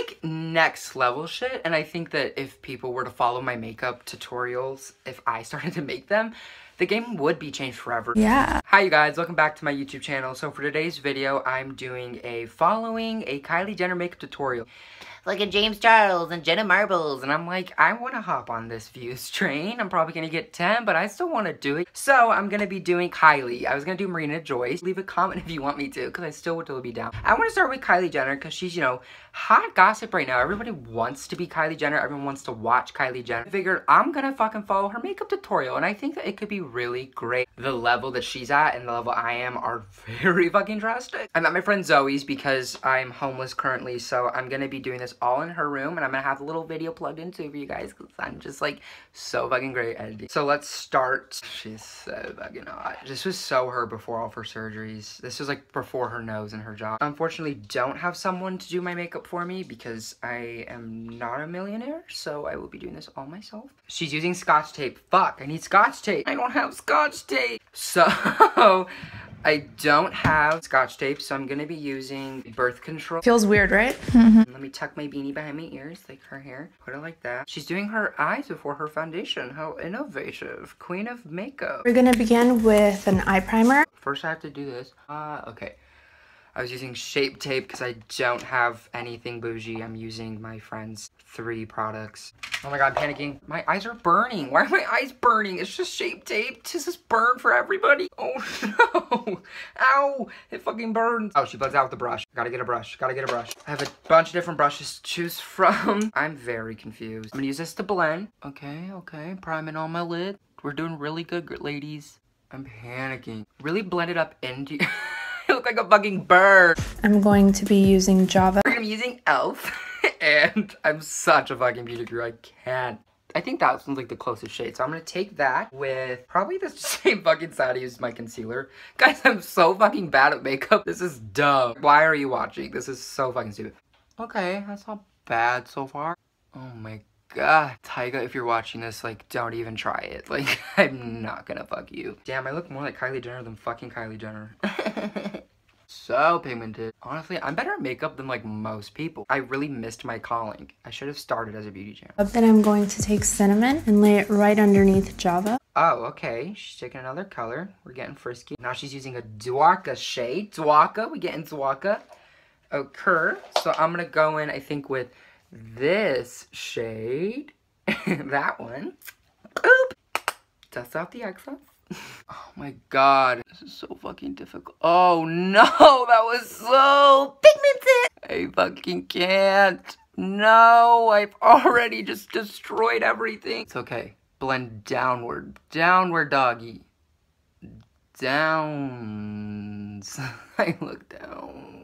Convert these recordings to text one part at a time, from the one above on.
like next level shit, and I think that if people were to follow my makeup tutorials, if I started to make them, the game would be changed forever. Yeah. Hi you guys, welcome back to my YouTube channel. So for today's video, I'm doing a Kylie Jenner makeup tutorial. Like a James Charles and Jenna Marbles, and I'm like, I want to hop on this views train. I'm probably going to get 10, but I still want to do it. So I'm going to be doing Kylie. I was going to do Marina Joyce. Leave a comment if you want me to, because I still would totally be down. I want to start with Kylie Jenner, because she's, you know, hot gossip right now. Everybody wants to be Kylie Jenner. Everyone wants to watch Kylie Jenner. I figured I'm going to fucking follow her makeup tutorial, and I think that it could be really great. The level that she's at and the level I am are very fucking drastic. I'm at my friend Zoe's because I'm homeless currently, so I'm going to be doing this all in her room, and I'm gonna have a little video plugged in too for you guys because I'm just like so fucking great at editing. So let's start. She's so fucking hot. This was so her before all of her surgeries. This was like before her nose and her jaw. Unfortunately, don't have someone to do my makeup for me because I am not a millionaire, so I will be doing this all myself. She's using Scotch tape. Fuck, I need Scotch tape. I don't have Scotch tape. So I don't have Scotch tape, so I'm gonna be using birth control. Feels weird, right? Let me tuck my beanie behind my ears, like her hair. Put it like that. She's doing her eyes before her foundation. How innovative. Queen of makeup. We're gonna begin with an eye primer. First I have to do this. Okay. I was using Shape Tape because I don't have anything bougie. I'm using my friend's 3 products. Oh my god, I'm panicking. My eyes are burning. Why are my eyes burning? It's just Shape Tape. Does this burn for everybody? Oh no. Ow. It fucking burns. Oh, she blends out with the brush. Gotta get a brush. Gotta get a brush. I have a bunch of different brushes to choose from. I'm very confused. I'm gonna use this to blend. Okay, okay. Priming on my lid. We're doing really good, ladies. I'm panicking. Really blend it up into... I look like a fucking bird. I'm going to be using Java. I'm using e.l.f. and I'm such a fucking beauty guru. I can't. I think that one's like the closest shade. So I'm gonna take that with probably the same fucking side I used my concealer. Guys, I'm so fucking bad at makeup. This is dumb. Why are you watching? This is so fucking stupid. Okay, that's not bad so far. Oh my god. Tyga, if you're watching this, like, don't even try it. Like, I'm not gonna fuck you. Damn, I look more like Kylie Jenner than fucking Kylie Jenner. So pigmented. Honestly, I'm better at makeup than like most people. I really missed my calling. I should have started as a beauty channel. Then I'm going to take cinnamon and lay it right underneath Java. Oh, okay. She's taking another color. We're getting frisky. Now she's using a Dwaka shade. Dwaka, we getting Dwaka. Okay, so I'm gonna go in, I think, with this shade. That one. Oop! Dust off the excess. Oh my god, this is so fucking difficult. Oh no, that was so pigmented. I fucking can't. No, I've already just destroyed everything. It's okay. Blend downward. Downward, doggy. Downs. I look down.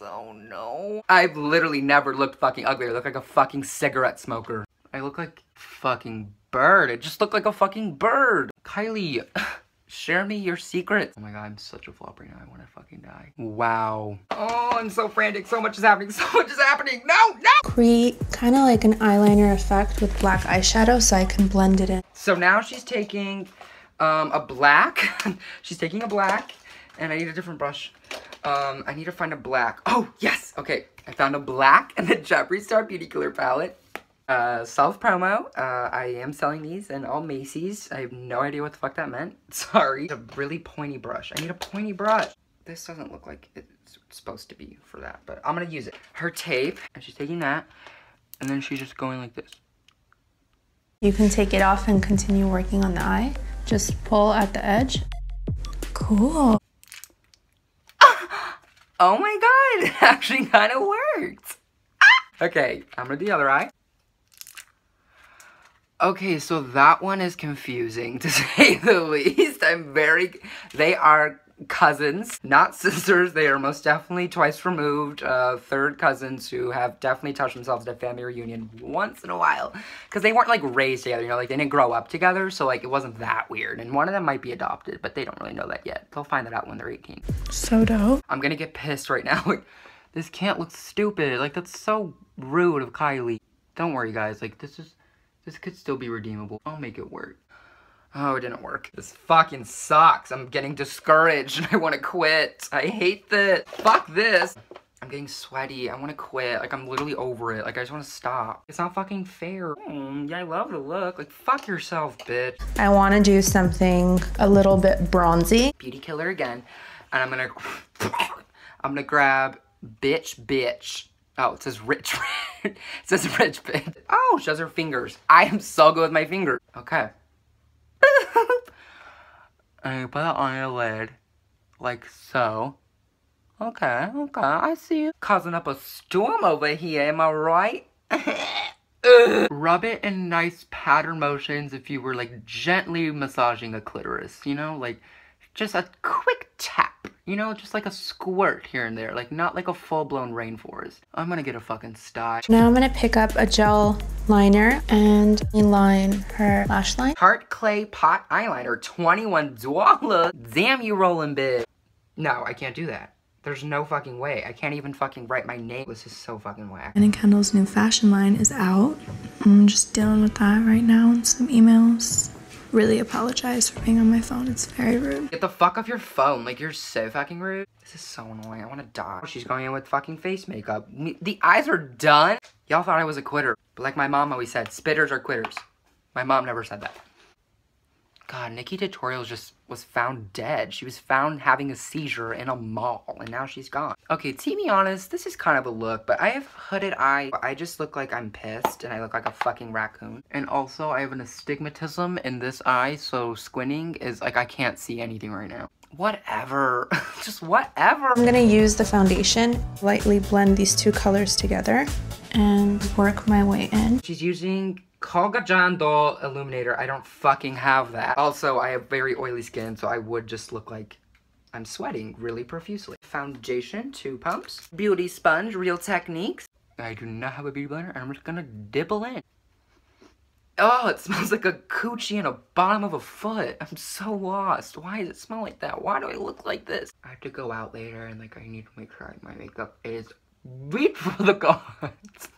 Oh no. I've literally never looked fucking ugly. I look like a fucking cigarette smoker. I look like fucking bird. It just looked like a fucking bird. Kylie, share me your secrets. Oh my god, I'm such a flop right now. I want to fucking die. Wow. Oh, I'm so frantic. So much is happening. So much is happening. No, no. Create kind of like an eyeliner effect with black eyeshadow so I can blend it in. So now she's taking a black. She's taking a black, and I need a different brush. I need to find a black. Oh, yes. Okay, I found a black in the Jeffree Star Beauty Killer palette. Self-promo. I am selling these in all Macy's. I have no idea what the fuck that meant. Sorry. It's a really pointy brush. I need a pointy brush. This doesn't look like it's supposed to be for that, but I'm gonna use it. Her tape, and she's taking that, and then she's just going like this. You can take it off and continue working on the eye. Just pull at the edge. Cool. Oh my god, it actually kind of worked. Okay, I'm gonna do the other eye. Okay, so that one is confusing, to say the least. They are cousins, not sisters. They are most definitely twice removed, third cousins who have definitely touched themselves at a family reunion once in a while. Because they weren't, like, raised together, you know, like, they didn't grow up together, so, like, it wasn't that weird. And one of them might be adopted, but they don't really know that yet. They'll find that out when they're 18. So dope. I'm gonna get pissed right now. Like, this can't look stupid. Like, that's so rude of Kylie. Don't worry, guys. Like, this could still be redeemable. I'll make it work. Oh, it didn't work. This fucking sucks. I'm getting discouraged and I want to quit. I hate this. Fuck this. I'm getting sweaty. I want to quit. Like, I'm literally over it. Like, I just want to stop. It's not fucking fair. Yeah, I love the look. Like, fuck yourself, bitch. I want to do something a little bit bronzy. Beauty killer again. And I'm gonna grab bitch. Oh, it says rich. It says rich bitch. Oh, she has her fingers. I am so good with my fingers. Okay. And you put it on your lid. Like so. Okay, I see you. Causing up a storm over here, am I right? Rub it in nice pattern motions if you were like gently massaging a clitoris, you know? Like just a quick tap, you know? Just like a squirt here and there, like not like a full-blown rainforest. I'm gonna get a fucking sty. Now I'm gonna pick up a gel liner and line her lash line. Tarte Clay Pot Eyeliner, $21. Damn, you rolling big. No, I can't do that. There's no fucking way. I can't even fucking write my name. This is so fucking whack. And Kendall's new fashion line is out. I'm just dealing with that right now and some emails. Really apologize for being on my phone. It's very rude. Get the fuck off your phone. Like, you're so fucking rude. This is so annoying. I want to die. She's going in with fucking face makeup. The eyes are done. Y'all thought I was a quitter. But like my mom always said, spitters are quitters. My mom never said that. God, Nikki Tutorials just was found dead. She was found having a seizure in a mall, and now she's gone. Okay, to be honest, this is kind of a look, but I have hooded eye. I just look like I'm pissed, and I look like a fucking raccoon. And also, I have an astigmatism in this eye, so squinting is like I can't see anything right now. Whatever. Just whatever. I'm gonna use the foundation, lightly blend these two colors together, and work my way in. She's using Kogajando Illuminator. I don't fucking have that. Also, I have very oily skin, so I would just look like I'm sweating really profusely. Foundation, 2 pumps. Beauty sponge, Real Techniques. I do not have a beauty blender, and I'm just gonna dibble in. Oh, it smells like a coochie and a bottom of a foot. I'm so lost. Why does it smell like that? Why do I look like this? I have to go out later, and like I need to make sure my makeup is reach for the gods.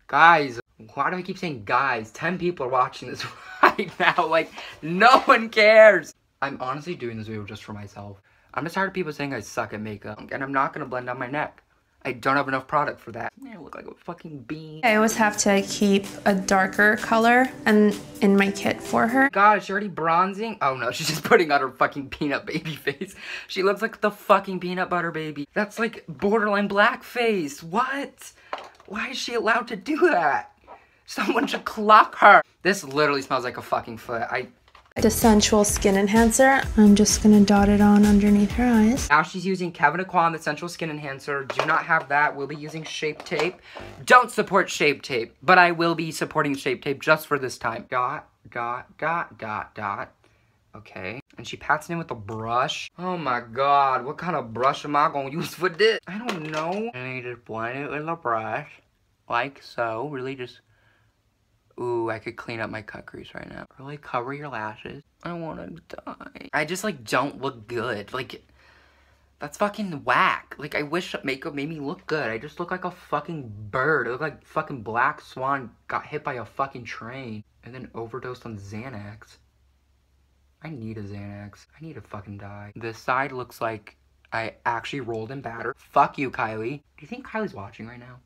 Guys, why do I keep saying guys? 10 people are watching this right now. Like, no one cares. I'm honestly doing this video just for myself. I'm just tired of people saying I suck at makeup. And I'm not going to blend on my neck. I don't have enough product for that. I look like a fucking bean. I always have to keep a darker color and in my kit for her. God, is she already bronzing? Oh no, she's just putting on her fucking peanut baby face. She looks like the fucking peanut butter baby. That's like borderline blackface. What? Why is she allowed to do that? Someone should clock her. This literally smells like a fucking foot. The Sensual Skin Enhancer. I'm just gonna dot it on underneath her eyes. Now she's using Kevin Aquan, the Sensual Skin Enhancer. Do not have that. We'll be using Shape Tape. Don't support Shape Tape, but I will be supporting Shape Tape just for this time. Dot, dot, dot, dot, dot. Okay. And she pats it in with a brush. Oh my god, what kind of brush am I gonna use for this? I don't know. And you just blend it with a brush. Like so. Really just... Ooh, I could clean up my cut crease right now. Really cover your lashes. I wanna die. I just like don't look good. Like, that's fucking whack. Like, I wish makeup made me look good. I just look like a fucking bird. I look like fucking Black Swan got hit by a fucking train and then overdosed on Xanax. I need a Xanax. I need to fucking die. This side looks like I actually rolled in batter. Fuck you, Kylie. Do you think Kylie's watching right now?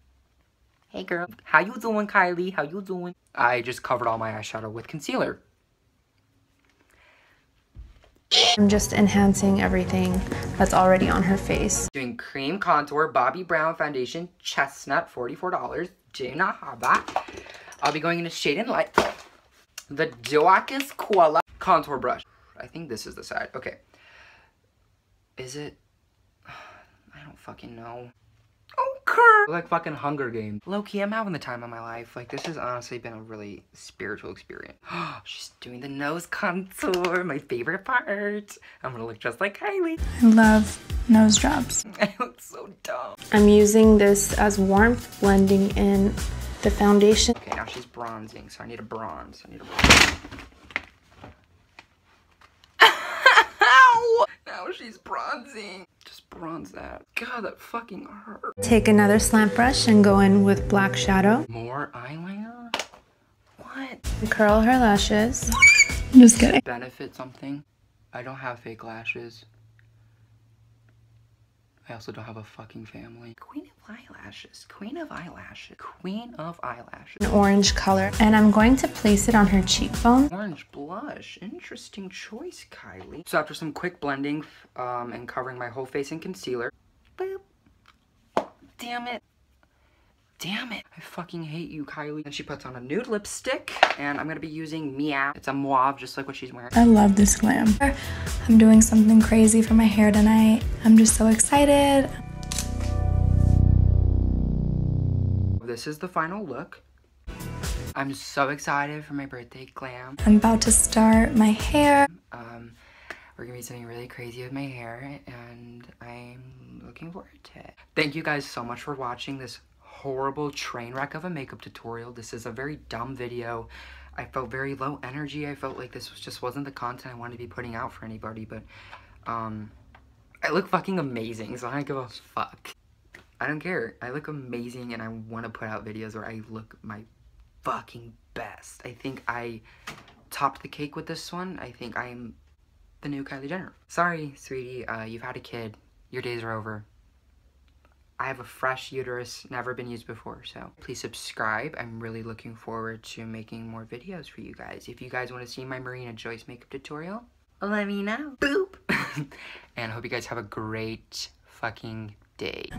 Hey girl. How you doing, Kylie? How you doing? I just covered all my eyeshadow with concealer. I'm just enhancing everything that's already on her face. Doing cream contour, Bobbi Brown foundation, chestnut, $44. Do not have that. I'll be going into Shade and Light. The Duacus Koala contour brush. I think this is the side. Okay. Is it? I don't fucking know. Okay. Like fucking Hunger Games. Low-key, I'm having the time of my life. Like, this has honestly been a really spiritual experience. She's doing the nose contour, my favorite part. I'm gonna look just like Kylie. I love nose jobs. I look so dumb. I'm using this as warmth, blending in the foundation. Okay, now she's bronzing, so I need a bronze. Ow! Now she's bronzing. Just bronze that. God, that fucking hurt. Take another slant brush and go in with black shadow. More eyeliner? What? Curl her lashes. I'm just kidding. Benefit something? I don't have fake lashes. I also don't have a fucking family. Queen of eyelashes. Queen of eyelashes. Queen of eyelashes. An orange color. And I'm going to place it on her cheekbone. Orange blush. Interesting choice, Kylie. So after some quick blending and covering my whole face in concealer. Boop. Damn it. Damn it. I fucking hate you, Kylie. And she puts on a nude lipstick, and I'm gonna be using Meow. It's a mauve, just like what she's wearing. I love this glam. I'm doing something crazy for my hair tonight. I'm just so excited. This is the final look. I'm so excited for my birthday glam. I'm about to start my hair. We're gonna be doing really crazy with my hair, and I'm looking forward to it. Thank you guys so much for watching this horrible train wreck of a makeup tutorial. This is a very dumb video. I felt very low energy. I felt like this just wasn't the content I wanted to be putting out for anybody, but I look fucking amazing, so I don't give a fuck. I don't care. I look amazing, and I want to put out videos where I look my fucking best. I think I topped the cake with this one. I think I'm the new Kylie Jenner. Sorry, sweetie, you've had a kid. Your days are over. I have a fresh uterus, never been used before, so please subscribe. I'm really looking forward to making more videos for you guys. If you guys want to see my Marina Joyce makeup tutorial, let me know. Boop! And I hope you guys have a great fucking day.